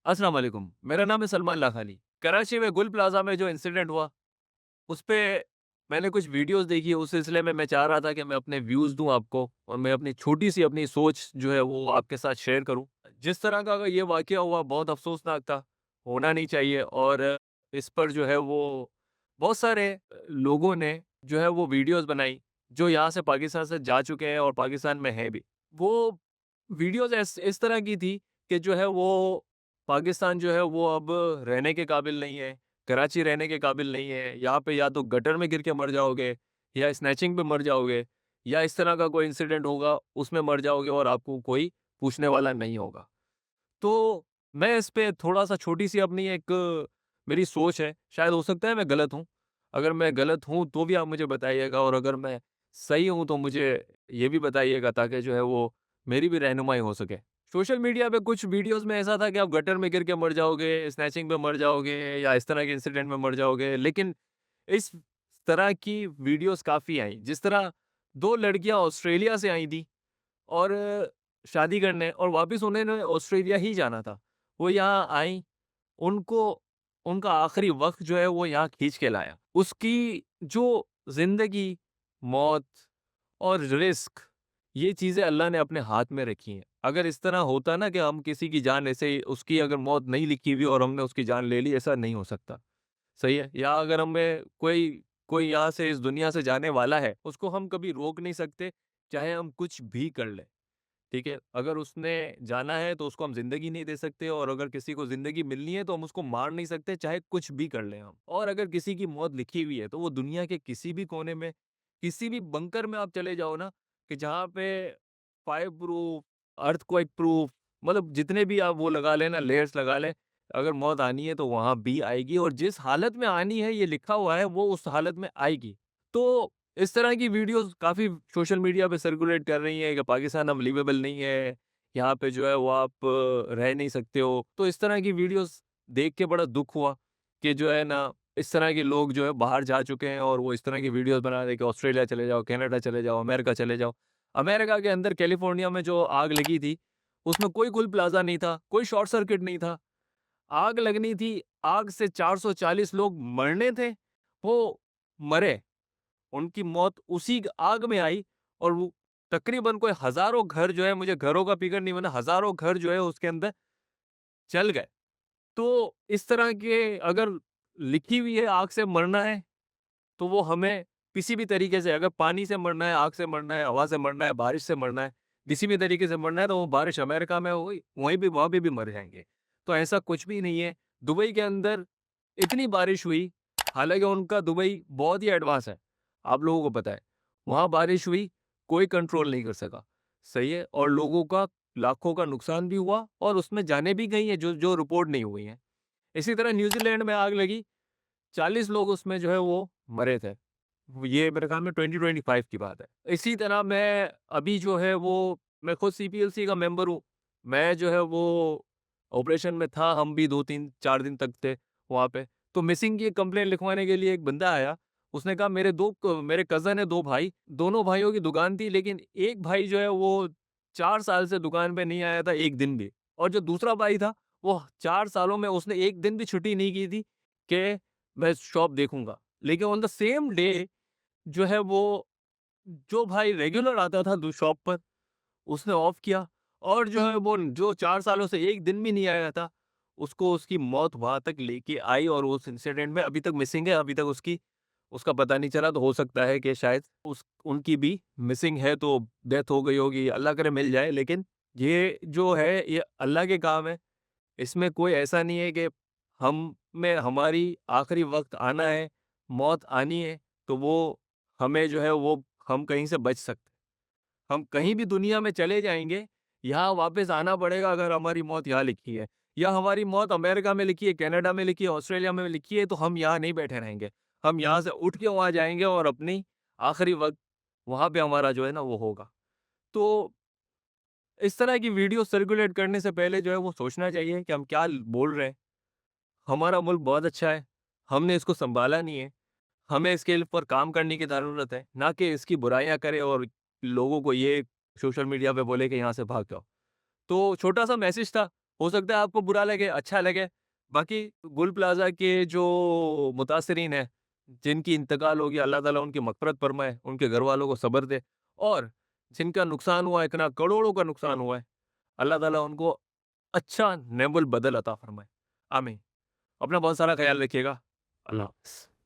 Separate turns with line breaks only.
अस्सलाम वालेकुम। मेरा नाम है सलमान लाखानी। कराची में गुल प्लाज़ा में जो इंसिडेंट हुआ, उसपे मैंने कुछ वीडियोज़ देखी, उस सिलसिले में मैं चाह रहा था कि मैं अपने व्यूज़ दूँ आपको और मैं अपनी छोटी-सी अपनी सोच जो है वो आपके साथ शेयर करूँ। जिस तरह का अगर ये वाक़या हुआ बहुत अफ़सोसनाक था, होना नहीं चाहिए और इस पर जो है वो बहुत सारे लोगों ने जो है वो वीडियोज़ बनाई, जो यहाँ से पाकिस्तान से जा चुके हैं और पाकिस्तान में हैं भी। वो वीडियोज़ इस तरह की थी कि जो है वो पाकिस्तान जो है वो अब रहने के काबिल नहीं है, कराची रहने के काबिल नहीं है, यहाँ पे या तो गटर में गिर के मर जाओगे या स्नैचिंग पे मर जाओगे या इस तरह का कोई इंसिडेंट होगा, उसमें मर जाओगे और आपको कोई पूछने वाला नहीं होगा। तो मैं इस पे थोड़ा-सा छोटी-सी अपनी एक मेरी सोच है, शायद हो सकता है मैं गलत हूँ। अगर मैं गलत हूँ तो भी आप मुझे बताइएगा और अगर मैं सही हूँ तो मुझे ये भी बताइएगा ताकि जो है वो मेरी भी रहनुमाई हो सके। सोशल मीडिया पे कुछ वीडियोज़ में ऐसा था कि आप गटर में गिर के मर जाओगे, स्नैचिंग में मर जाओगे या इस तरह के इंसिडेंट में मर जाओगे। लेकिन इस तरह की वीडियोज़ काफ़ी आई। जिस तरह 2 लड़कियाँ ऑस्ट्रेलिया से आई थी और शादी करने और वापस उन्होंने ऑस्ट्रेलिया ही जाना था। वो यहाँ आईं, उनको उनका आखिरी वक़्त जो है वो यहाँ खींच के लाया। उसकी जो ज़िंदगी, मौत और रिस्क ये चीज़ें अल्लाह ने अपने हाथ में रखी हैं। अगर इस तरह होता ना कि हम किसी की जान ऐसे ही उसकी अगर मौत नहीं लिखी हुई और हमने उसकी जान ले ली, ऐसा नहीं हो सकता। सही है? या अगर हमें कोई कोई यहाँ से इस दुनिया से जाने वाला है, उसको हम कभी रोक नहीं सकते, चाहे हम कुछ भी कर लें। ठीक है? अगर उसने जाना है तो उसको हम ज़िंदगी नहीं दे सकते और अगर किसी को ज़िंदगी मिलनी है तो हम उसको मार नहीं सकते चाहे कुछ भी कर लें हम। और अगर किसी की मौत लिखी हुई है तो वो दुनिया के किसी भी कोने में, किसी भी बंकर में आप चले जाओ ना कि जहाँ पे फायर प्रूफ, अर्थक्वेक प्रूफ मतलब जितने भी आप वो लगा लें ना लेयर्स लगा लें, अगर मौत आनी है तो वहाँ भी आएगी और जिस हालत में आनी है ये लिखा हुआ है वो उस हालत में आएगी। तो इस तरह की वीडियोज़ काफ़ी सोशल मीडिया पे सर्कुलेट कर रही हैं कि पाकिस्तान अब लिवेबल नहीं है, यहाँ पे जो है वो आप रह नहीं सकते हो। तो इस तरह की वीडियोज़ देख के बड़ा दुःख हुआ कि जो है ना, इस तरह के लोग जो है बाहर जा चुके हैं और वो इस तरह की वीडियोज़ बना रहे हैं कि ऑस्ट्रेलिया चले जाओ, कनाडा चले जाओ, अमेरिका चले जाओ। अमेरिका के अंदर कैलिफ़ोर्निया में जो आग लगी थी, उसमें कोई गुल प्लाज़ा नहीं था, कोई शॉर्ट सर्किट नहीं था। आग लगनी थी, आग से 440 लोग मरने थे, वो मरे। उनकी मौत उसी आग में आई और वो तकरीबन कोई हज़ारों घर जो है मुझे घरों का फ़िगर नहीं बना हज़ारों घर जो है उसके अंदर जल गए। तो इस तरह के अगर लिखी हुई है आग से मरना है, तो वो हमें किसी भी तरीके से अगर पानी से मरना है, आग से मरना है, हवा से मरना है, बारिश से मरना है, किसी भी तरीके से मरना है तो वो बारिश अमेरिका में हुई, वहीं भी वहाँ पे भी मर जाएँगे। तो ऐसा कुछ भी नहीं है। दुबई के अंदर इतनी बारिश हुई, हालाँकि उनका दुबई बहुत ही एडवांस है, आप लोगों को पता है। वहाँ बारिश हुई, कोई कंट्रोल नहीं कर सका, सही है? और लोगों का लाखों का नुकसान भी हुआ और उसमें जानें भी गई हैं जो जो रिपोर्ट नहीं हुई हैं। इसी तरह न्यूज़ीलैंड में आग लगी, 40 लोग उसमें जो है वो मरे थे। ये मेरे ख़्याल में 2025 की बात है। इसी तरह मैं अभी जो है वो मैं खुद सीपीएलसी का मेंबर हूँ। मैं जो है वो ऑपरेशन में था, हम भी 2-3 4 दिन तक थे वहाँ पे। तो मिसिंग की कंप्लेंट लिखवाने के लिए एक बंदा आया। उसने कहा मेरे कज़न है 2 भाई, दोनों भाइयों की दुकान थी लेकिन एक भाई जो है वो 4 साल से दुकान पे नहीं आया था 1 दिन भी। और जो दूसरा भाई था वो 4 सालों में उसने 1 दिन भी छुट्टी नहीं की थी कि मैं शॉप देखूँगा। लेकिन ऑन द सेम डे जो है वो जो भाई रेगुलर आता था शॉप पर, उसने ऑफ किया और जो है वो जो 4 सालों से 1 दिन भी नहीं आया था, उसको उसकी मौत वहाँ तक लेके आई और उस इंसिडेंट में अभी तक मिसिंग है, अभी तक उसका पता नहीं चला, तो हो सकता है कि शायद उस उनकी भी मिसिंग है तो डेथ हो गई होगी, अल्लाह करे मिल जाए। लेकिन ये जो है ये अल्लाह के काम है, इसमें कोई ऐसा नहीं है कि हम में हमारी आखिरी वक़्त आना है, मौत आनी है, तो वो हमें जो है वो हम कहीं से बच सकते हैं। हम कहीं भी दुनिया में चले जाएँगे, यहाँ वापस आना पड़ेगा अगर हमारी मौत यहाँ लिखी है। या हमारी मौत अमेरिका में लिखी है, कनाडा में लिखी है, ऑस्ट्रेलिया में लिखी है, तो हम यहाँ नहीं बैठे रहेंगे। हम यहाँ से उठ के वहाँ जाएँगे और अपनी आखिरी वक़्त वहाँ पे हमारा जो है ना वो होगा। तो इस तरह की वीडियो सर्कुलेट करने से पहले जो है वो सोचना चाहिए कि हम क्या बोल रहे हैं। हमारा मुल्क बहुत अच्छा है, हमने इसको सँभाला नहीं है, हमें इसके ऊपर काम करने की ज़रूरत है, ना कि इसकी बुराइयाँ करें और लोगों को ये सोशल मीडिया पे बोले कि यहाँ से भाग जाओ। तो छोटा-सा मैसेज था, हो सकता है आपको बुरा लगे, अच्छा लगे। बाकी गुल प्लाज़ा के जो मुतासिरीन हैं, जिनकी इंतकाल हो गया, अल्लाह ताला उनकी मग़फ़िरत फ़रमाए, उनके घरवालों को सब्र दे और जिनका नुकसान हुआ है, इतना करोड़ों का नुकसान हुआ है, अल्लाह ताला उनको अच्छा नेबुल बदल अता फ़रमाए। आमीन। अपना बहुत सारा ख़्याल रखिएगा। अल्लाह हाफ़िज़।